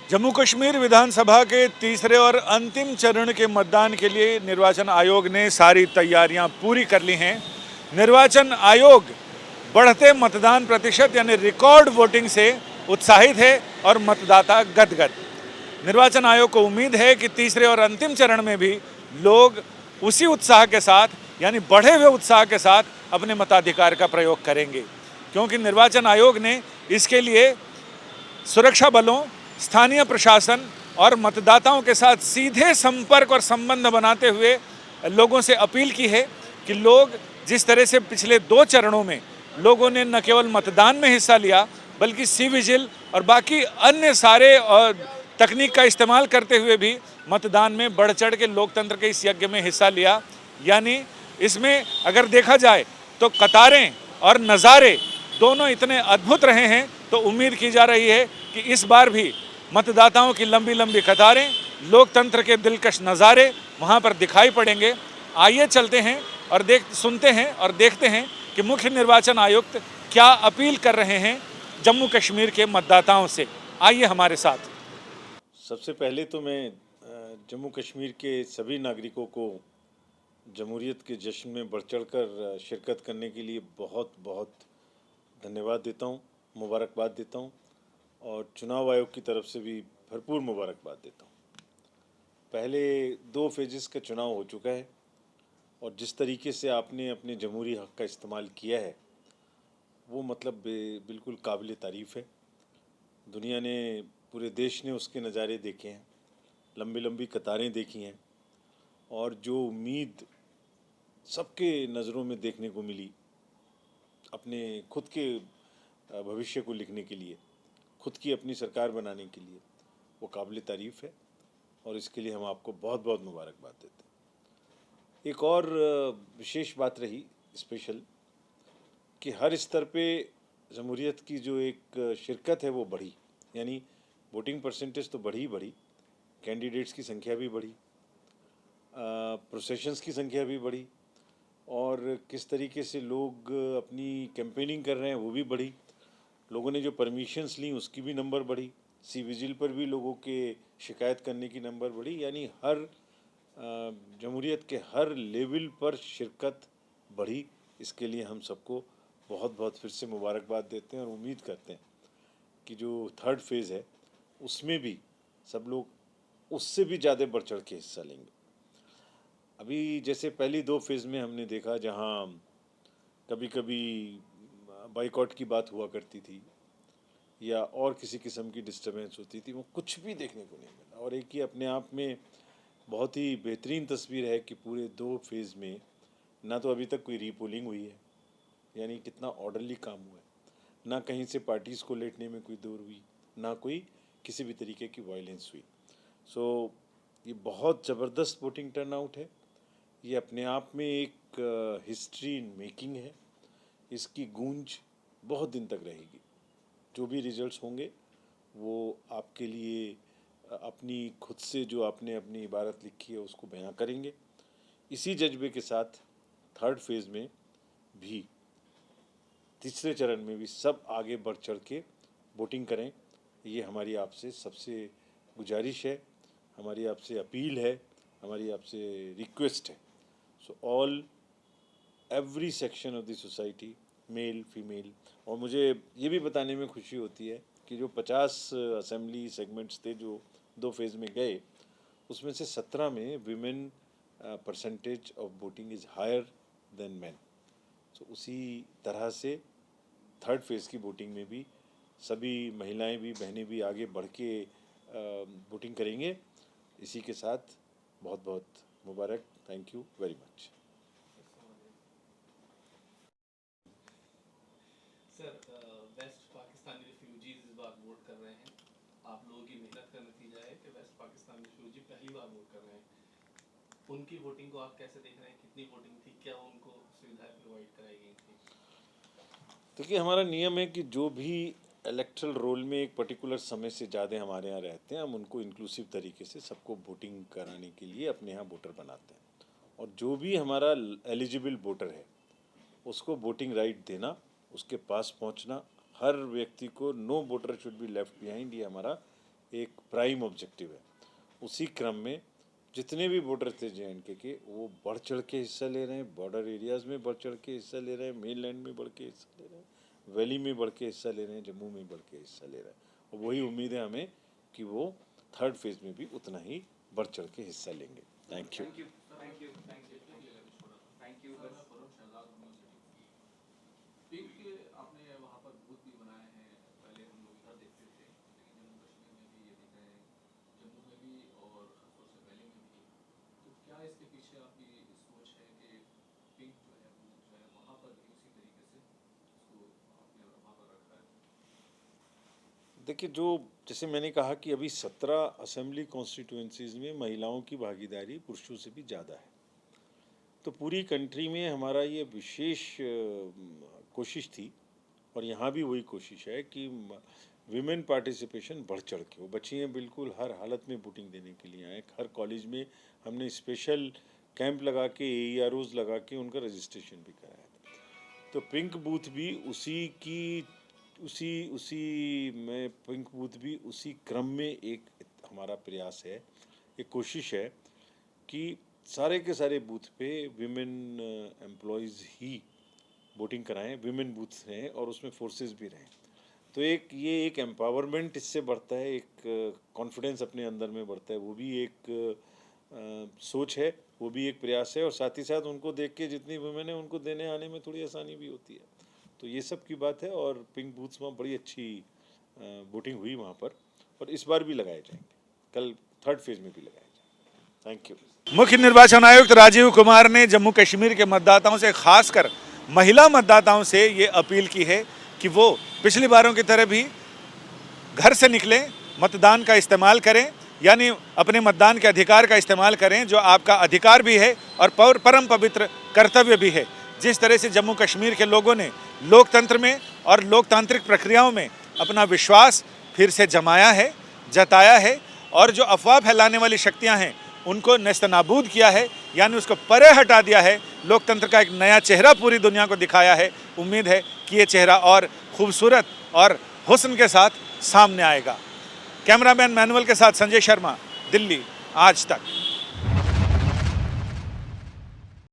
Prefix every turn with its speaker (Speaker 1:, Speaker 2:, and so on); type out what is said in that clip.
Speaker 1: जम्मू कश्मीर विधानसभा के तीसरे और अंतिम चरण के मतदान के लिए निर्वाचन आयोग ने सारी तैयारियां पूरी कर ली हैं। निर्वाचन आयोग बढ़ते मतदान प्रतिशत यानी रिकॉर्ड वोटिंग से उत्साहित है और मतदाता गदगद। निर्वाचन आयोग को उम्मीद है कि तीसरे और अंतिम चरण में भी लोग उसी उत्साह के साथ यानी बढ़े हुए उत्साह के साथ अपने मताधिकार का प्रयोग करेंगे, क्योंकि निर्वाचन आयोग ने इसके लिए सुरक्षा बलों, स्थानीय प्रशासन और मतदाताओं के साथ सीधे संपर्क और संबंध बनाते हुए लोगों से अपील की है कि लोग जिस तरह से पिछले 2 चरणों में लोगों ने न केवल मतदान में हिस्सा लिया बल्कि सी विजिल और बाकी अन्य सारे तकनीक का इस्तेमाल करते हुए भी मतदान में बढ़ चढ़ के लोकतंत्र के इस यज्ञ में हिस्सा लिया। यानी इसमें अगर देखा जाए तो कतारें और नज़ारे दोनों इतने अद्भुत रहे हैं, तो उम्मीद की जा रही है कि इस बार भी मतदाताओं की लंबी लंबी कतारें, लोकतंत्र के दिलकश नज़ारे वहां पर दिखाई पड़ेंगे। आइए चलते हैं और सुनते हैं और देखते हैं कि मुख्य निर्वाचन आयुक्त क्या अपील कर रहे हैं जम्मू कश्मीर के मतदाताओं से। आइए हमारे साथ।
Speaker 2: सबसे पहले तो मैं जम्मू कश्मीर के सभी नागरिकों को जमहूरियत के जश्न में बढ़ चढ़कर शिरकत करने के लिए बहुत बहुत धन्यवाद देता हूँ, मुबारकबाद देता हूँ और चुनाव आयोग की तरफ से भी भरपूर मुबारकबाद देता हूँ। पहले 2 फेजेस का चुनाव हो चुका है और जिस तरीके से आपने अपने जमहूरी हक़ का इस्तेमाल किया है वो मतलब बिल्कुल काबिल तारीफ़ है। दुनिया ने, पूरे देश ने उसके नज़ारे देखे हैं, लंबी लंबी कतारें देखी हैं और जो उम्मीद सबके नज़रों में देखने को मिली अपने खुद के भविष्य को लिखने के लिए, खुद की अपनी सरकार बनाने के लिए, वो काबिल तारीफ़ है और इसके लिए हम आपको बहुत बहुत मुबारकबाद देते हैं। एक और विशेष बात रही स्पेशल कि हर स्तर पे जमहूरियत की जो एक शिरकत है वो बढ़ी, यानी वोटिंग परसेंटेज तो बढ़ी, कैंडिडेट्स की संख्या भी बढ़ी, प्रोसेशंस की संख्या भी बढ़ी और किस तरीके से लोग अपनी कैंपेनिंग कर रहे हैं वो भी बढ़ी। लोगों ने जो परमिशंस ली उसकी भी नंबर बढ़ी, सी विजिल पर भी लोगों के शिकायत करने की नंबर बढ़ी। यानी हर जमहूरियत के हर लेवल पर शिरकत बढ़ी। इसके लिए हम सबको बहुत बहुत फिर से मुबारकबाद देते हैं और उम्मीद करते हैं कि जो 3rd फेज़ है उसमें भी सब लोग उससे भी ज़्यादा बढ़ चढ़ के हिस्सा लेंगे। अभी जैसे पहली 2 फेज़ में हमने देखा जहाँ कभी कभी बाइकआउट की बात हुआ करती थी या और किसी किस्म की डिस्टर्बेंस होती थी, वो कुछ भी देखने को नहीं मिला। और एक ही अपने आप में बहुत ही बेहतरीन तस्वीर है कि पूरे 2 फेज़ में ना तो अभी तक कोई रीपोलिंग हुई है, यानी कितना ऑर्डरली काम हुआ है, ना कहीं से पार्टीज़ को लेटने में कोई देर हुई, ना कोई किसी भी तरीके की वायलेंस हुई। सो ये बहुत ज़बरदस्त वोटिंग टर्नआउट है। ये अपने आप में एक हिस्ट्री इन मेकिंग है। इसकी गूंज बहुत दिन तक रहेगी। जो भी रिजल्ट्स होंगे वो आपके लिए अपनी खुद से जो आपने अपनी इबारत लिखी है उसको बयां करेंगे। इसी जज्बे के साथ 3rd फेज़ में भी, तीसरे चरण में भी सब आगे बढ़ चढ़ के वोटिंग करें। ये हमारी आपसे सबसे गुजारिश है, हमारी आपसे अपील है, हमारी आपसे रिक्वेस्ट है। So all every section of the society, male female. और मुझे ये भी बताने में खुशी होती है कि जो 50 असेंबली सेगमेंट्स थे जो 2 फेज़ में गए, उसमें से 17 में women percentage of voting is higher than man. तो उसी तरह से 3rd फेज़ की वोटिंग में भी सभी महिलाएं भी, बहनें भी आगे बढ़ के वोटिंग करेंगे। इसी के साथ बहुत बहुत मुबारक। Thank you very much.
Speaker 3: Sir, west Pakistani refugees इस बार वोट कर रहे हैं। आप लोगों की मेहनत का नतीजा है कि वेस्ट पाकिस्तानी रिफ्यूजी पहली बार वोट कर रहे हैं। उनकी वोटिंग को आप कैसे देख रहे हैं? कितनी वोटिंग थी? क्या उनको सुविधाएं प्रोवाइड कराई गई थी?
Speaker 2: देखिए, हमारा नियम है कि जो भी इलेक्ट्रल रोल में एक पर्टिकुलर समय से ज़्यादा हमारे यहाँ रहते हैं, हम उनको इंक्लूसिव तरीके से सबको वोटिंग कराने के लिए अपने यहाँ वोटर बनाते हैं। और जो भी हमारा एलिजिबल वोटर है उसको वोटिंग राइट देना, उसके पास पहुंचना, हर व्यक्ति को no voter should be left behind, ये हमारा एक प्राइम ऑब्जेक्टिव है। उसी क्रम में जितने भी वोटर थे JNK के वो बढ़ चढ़ के हिस्सा ले रहे हैं, बॉर्डर एरियाज़ में बढ़ चढ़ के हिस्सा ले रहे हैं, मेन लैंड में बढ़ के हिस्सा ले रहे हैं, वैली में बढ़ के हिस्सा ले रहे हैं, जम्मू में बढ़ के हिस्सा ले रहे हैं। और वही उम्मीद है हमें कि वो थर्ड फेज़ में भी उतना ही बढ़ चढ़ के हिस्सा लेंगे। Thank you.
Speaker 3: पिंक के आपने वहाँ पर बूथ भी बनाए हैं, पहले हम लोग इधर देखते थे, लेकिन जम्मू कश्मीर में भी ये दिख रहे हैं, जम्मू में भी और खासतौर से वैली में भी। तो क्या इसके पीछे आपकी सोच है कि पिंक जो है बूथ जो है वहाँ पर भी उसी तरीके से उसको आपने वहाँ पर रखा है?
Speaker 2: देखिए, जो जैसे मैंने कहा कि अभी 17 असेंबली कॉन्स्टिट्यूएंसीज में महिलाओं की भागीदारी पुरुषों से भी ज़्यादा है। तो पूरी कंट्री में हमारा ये विशेष कोशिश थी और यहाँ भी वही कोशिश है कि विमेन पार्टिसिपेशन बढ़ चढ़ के, वो बच्चियाँ बिल्कुल हर हालत में वोटिंग देने के लिए आए। हर कॉलेज में हमने स्पेशल कैंप लगा के AEROs लगा के उनका रजिस्ट्रेशन भी कराया था। तो पिंक बूथ भी उसी क्रम में एक हमारा प्रयास है, एक कोशिश है कि सारे के सारे बूथ पे विमेन एम्प्लॉयज़ ही वोटिंग कराएं, विमेन बूथ रहें और उसमें फोर्सेस भी रहें। तो ये एक एम्पावरमेंट इससे बढ़ता है, एक कॉन्फिडेंस अपने अंदर में बढ़ता है। वो भी एक सोच है, वो भी एक प्रयास है और साथ ही साथ उनको देख के जितनी वुमेन है उनको देने आने में थोड़ी आसानी भी होती है। तो ये सब की बात है और पिंक बूथ्स में बड़ी अच्छी वोटिंग हुई वहाँ पर और इस बार भी लगाए जाएंगे, कल थर्ड फेज़ में भी लगाए जाएंगे। Thank you.
Speaker 1: मुख्य निर्वाचन आयुक्त राजीव कुमार ने जम्मू कश्मीर के मतदाताओं से, खासकर महिला मतदाताओं से ये अपील की है कि वो पिछली बारों की तरह भी घर से निकलें, मतदान का इस्तेमाल करें, यानी अपने मतदान के अधिकार का इस्तेमाल करें, जो आपका अधिकार भी है और परम पवित्र कर्तव्य भी है। जिस तरह से जम्मू कश्मीर के लोगों ने लोकतंत्र में और लोकतांत्रिक प्रक्रियाओं में अपना विश्वास फिर से जताया है और जो अफवाह फैलाने वाली शक्तियां हैं उनको नेस्तनाबूद किया है, यानी उसको परे हटा दिया है, लोकतंत्र का एक नया चेहरा पूरी दुनिया को दिखाया है। उम्मीद है कि ये चेहरा और खूबसूरत और हुस्न के साथ सामने आएगा। कैमरामैन मैनुअल के साथ संजय शर्मा, दिल्ली, आज तक।